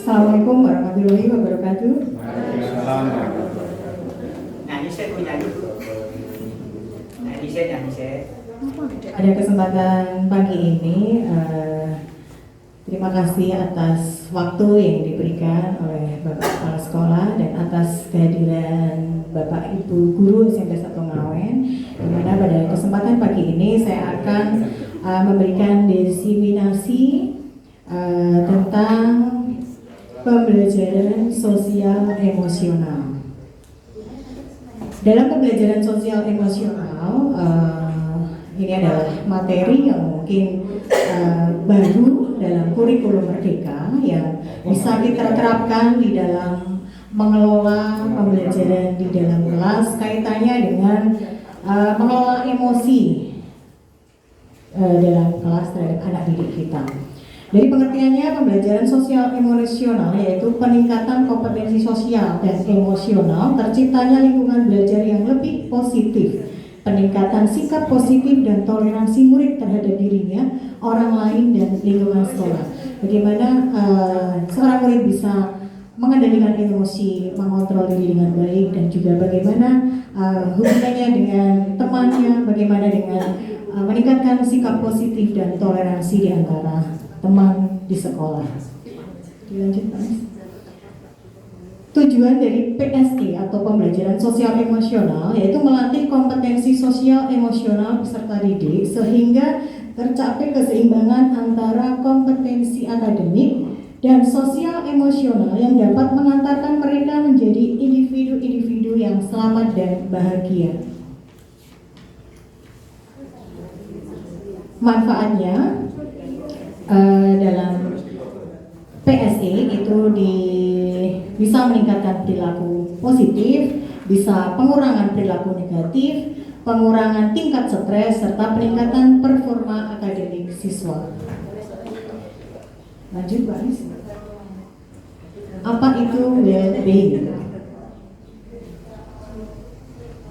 Assalamualaikum warahmatullahi wabarakatuh. Waalaikumsalam. Nyanyi saya punya dulu. Nyanyi saya. Pada kesempatan pagi ini, terima kasih atas waktu yang diberikan oleh Bapak Kepala Sekolah dan atas kehadiran Bapak Ibu Guru SMP 1 Ngawen, di mana pada kesempatan pagi ini saya akan memberikan diseminasi tentang pembelajaran sosial emosional. Dalam pembelajaran sosial emosional, ini adalah materi yang mungkin baru dalam kurikulum Merdeka yang bisa kita terapkan di dalam mengelola pembelajaran di dalam kelas, kaitannya dengan mengelola emosi dalam kelas terhadap anak didik kita. Dari pengertiannya, pembelajaran sosial emosional yaitu peningkatan kompetensi sosial dan emosional, terciptanya lingkungan belajar yang lebih positif, peningkatan sikap positif dan toleransi murid terhadap dirinya, orang lain, dan lingkungan sekolah. Bagaimana seorang murid bisa mengendalikan emosi, mengontrol diri dengan baik, dan juga bagaimana hubungannya dengan temannya, bagaimana dengan meningkatkan sikap positif dan toleransi di antara teman di sekolah. Dilanjut, Pak. Tujuan dari PSE atau pembelajaran sosial emosional yaitu melatih kompetensi sosial emosional peserta didik sehingga tercapai keseimbangan antara kompetensi akademik dan sosial emosional yang dapat mengantarkan mereka menjadi individu-individu yang selamat dan bahagia. Manfaatnya dalam PSE itu bisa meningkatkan perilaku positif, bisa pengurangan perilaku negatif, pengurangan tingkat stres, serta peningkatan performa akademik siswa. Lanjut, Pak. Apa itu well-being?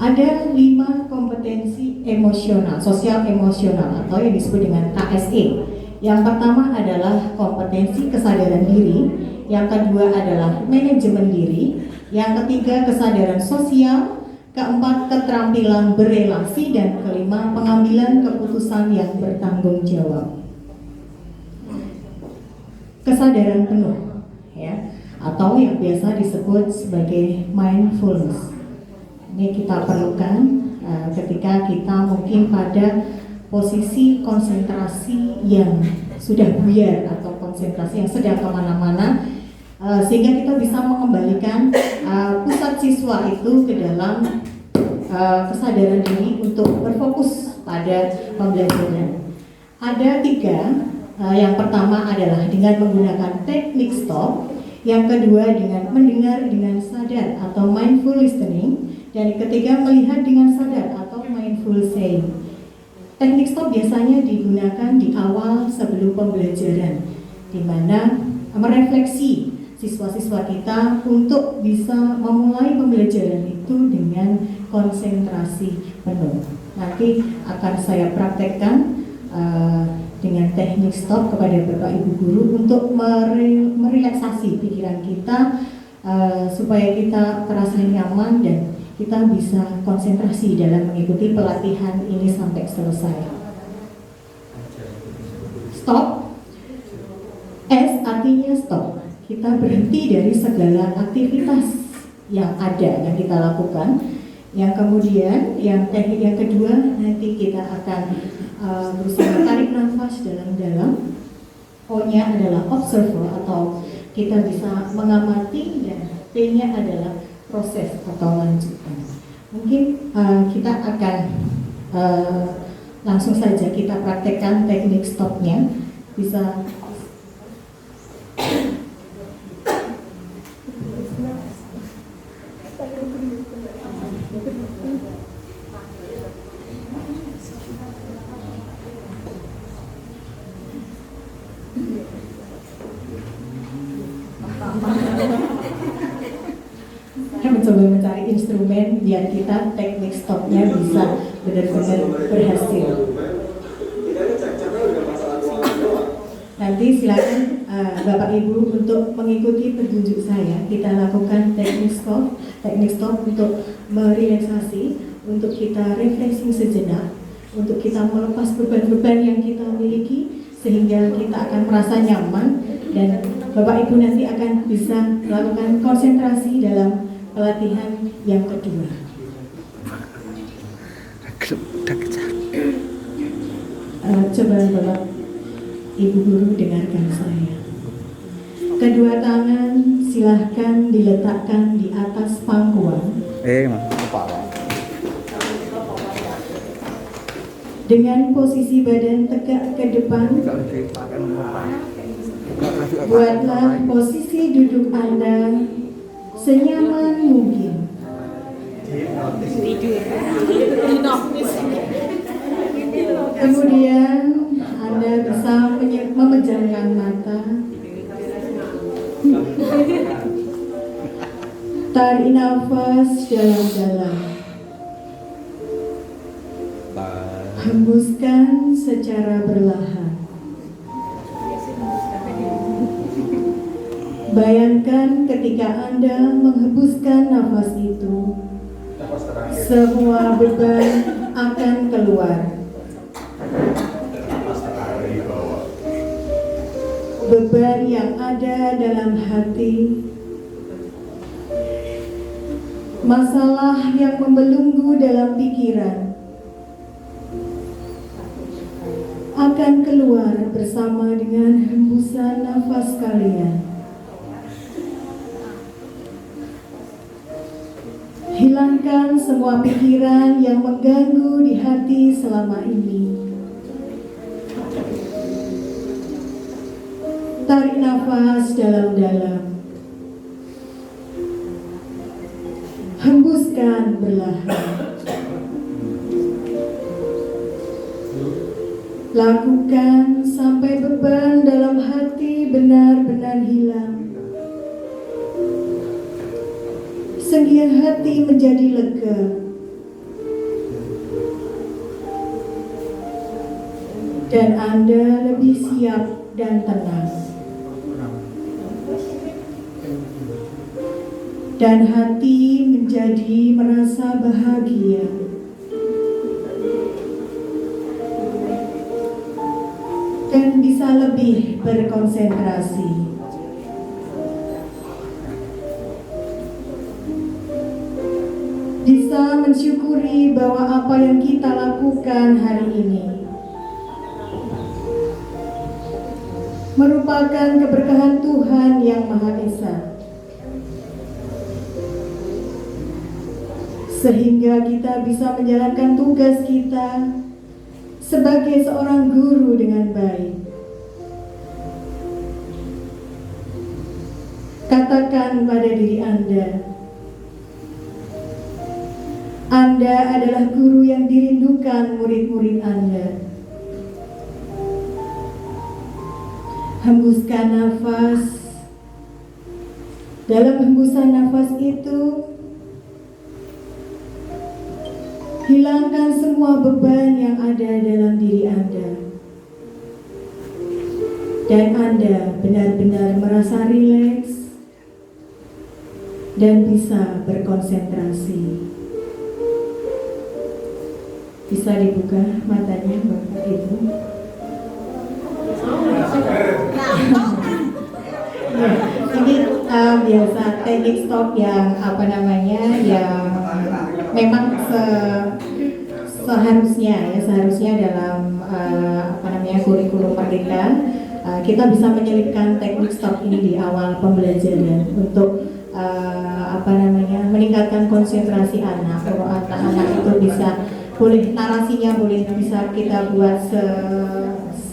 Ada 5 kompetensi emosional, sosial emosional atau yang disebut dengan KSE. Yang pertama adalah kompetensi kesadaran diri, yang kedua adalah manajemen diri, yang ketiga kesadaran sosial, keempat keterampilan berelasi, dan kelima pengambilan keputusan yang bertanggung jawab. Kesadaran penuh, ya, atau yang biasa disebut sebagai mindfulness. Ini kita perlukan ketika kita mungkin pada posisi konsentrasi yang sudah buyar atau konsentrasi yang sedang kemana-mana, sehingga kita bisa mengembalikan pusat siswa itu ke dalam kesadaran diri untuk berfokus pada pembelajaran. Ada 3, yang pertama adalah dengan menggunakan teknik stop, yang kedua dengan mendengar dengan sadar atau mindful listening, dan yang ketiga melihat dengan sadar atau mindful saying. Teknik stop biasanya digunakan di awal sebelum pembelajaran, di mana merefleksi siswa-siswa kita untuk bisa memulai pembelajaran itu dengan konsentrasi penuh. Nanti akan saya praktekkan dengan teknik stop kepada Bapak Ibu Guru untuk merelaksasi pikiran kita supaya kita terasa nyaman dan kita bisa konsentrasi dalam mengikuti pelatihan ini sampai selesai. Stop. S artinya stop. Kita berhenti dari segala aktivitas yang ada yang kita lakukan. Yang kemudian, yang teknik yang kedua, nanti kita akan berusaha tarik nafas dalam-dalam. O-nya adalah observer atau kita bisa mengamati, dan P-nya adalah proses atau lanjutan. Mungkin kita akan langsung saja kita praktekkan teknik stopnya. Bisa mencoba mencari instrumen biar kita teknik stopnya bisa benar-benar berhasil. Nanti silakan Bapak Ibu untuk mengikuti petunjuk saya. Kita lakukan teknik stop untuk merelaksasi, untuk kita refreshing sejenak, untuk kita melepas beban-beban yang kita miliki sehingga kita akan merasa nyaman dan Bapak Ibu nanti akan bisa melakukan konsentrasi dalam pelatihan yang kedua. Coba Bapak Ibu Guru dengarkan saya. Kedua tangan silahkan diletakkan di atas pangkuan. Dengan posisi badan tegak ke depan, buatlah posisi duduk Anda senyaman mungkin. Kemudian Anda bisa memejamkan mata. Tarik nafas dalam-dalam. Hembuskan secara perlahan. Bayangkan ketika Anda menghembuskan nafas itu, semua beban akan keluar. Beban yang ada dalam hati, masalah yang membelenggu dalam pikiran, akan keluar bersama dengan hembusan nafas kalian. Hilangkan semua pikiran yang mengganggu di hati selama ini. Tarik nafas dalam-dalam. Hembuskan perlahan. Lakukan sampai beban dalam hati benar-benar hilang. Sehingga hati menjadi lega. Dan Anda lebih siap dan tenang. Dan hati menjadi merasa bahagia. Dan bisa lebih berkonsentrasi. Bisa mensyukuri bahwa apa yang kita lakukan hari ini merupakan keberkahan Tuhan yang Maha Esa. Sehingga kita bisa menjalankan tugas kita sebagai seorang guru dengan baik. Katakan pada diri Anda adalah guru yang dirindukan murid-murid Anda. Hembuskan nafas. Dalam hembusan nafas itu, hilangkan semua beban yang ada dalam diri Anda. Dan Anda benar-benar merasa rileks dan bisa berkonsentrasi. Bisa dibuka matanya Bapak Ibu. Ya, ini biasa teknik stop yang yang memang seharusnya dalam kurikulum Merdeka kita bisa menyelipkan teknik stop ini di awal pembelajaran untuk meningkatkan konsentrasi anak. Kalau anak itu bisa narasinya bisa kita buat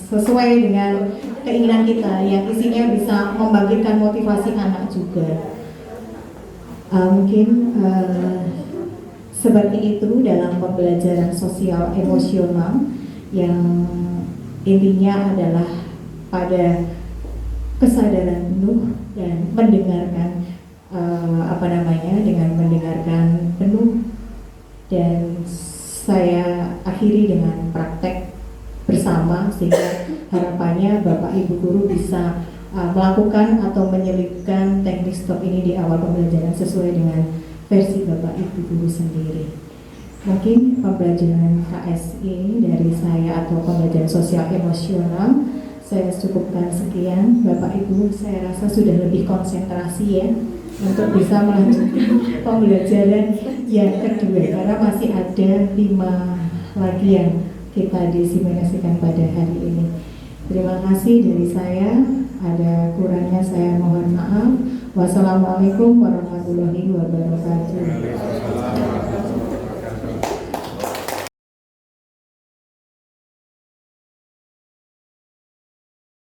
sesuai dengan keinginan kita, yang isinya bisa membangkitkan motivasi anak juga. Seperti itu dalam pembelajaran sosial emosional yang intinya adalah pada kesadaran penuh dan mendengarkan dengan mendengarkan penuh. Dan saya akhiri dengan praktek bersama sehingga harapannya Bapak Ibu Guru bisa melakukan atau menyelipkan teknik stop ini di awal pembelajaran sesuai dengan versi Bapak Ibu guru sendiri. Mungkin pembelajaran KSE dari saya atau pembelajaran sosial emosional saya cukupkan sekian. Bapak Ibu, saya rasa sudah lebih konsentrasi ya untuk bisa melanjutkan pembelajaran yang kedua karena masih ada 5 lagi yang kita disimulasikan pada hari ini. Terima kasih dari saya. Ada kurangnya saya mohon maaf. Wassalamualaikum warahmatullahi wabarakatuh.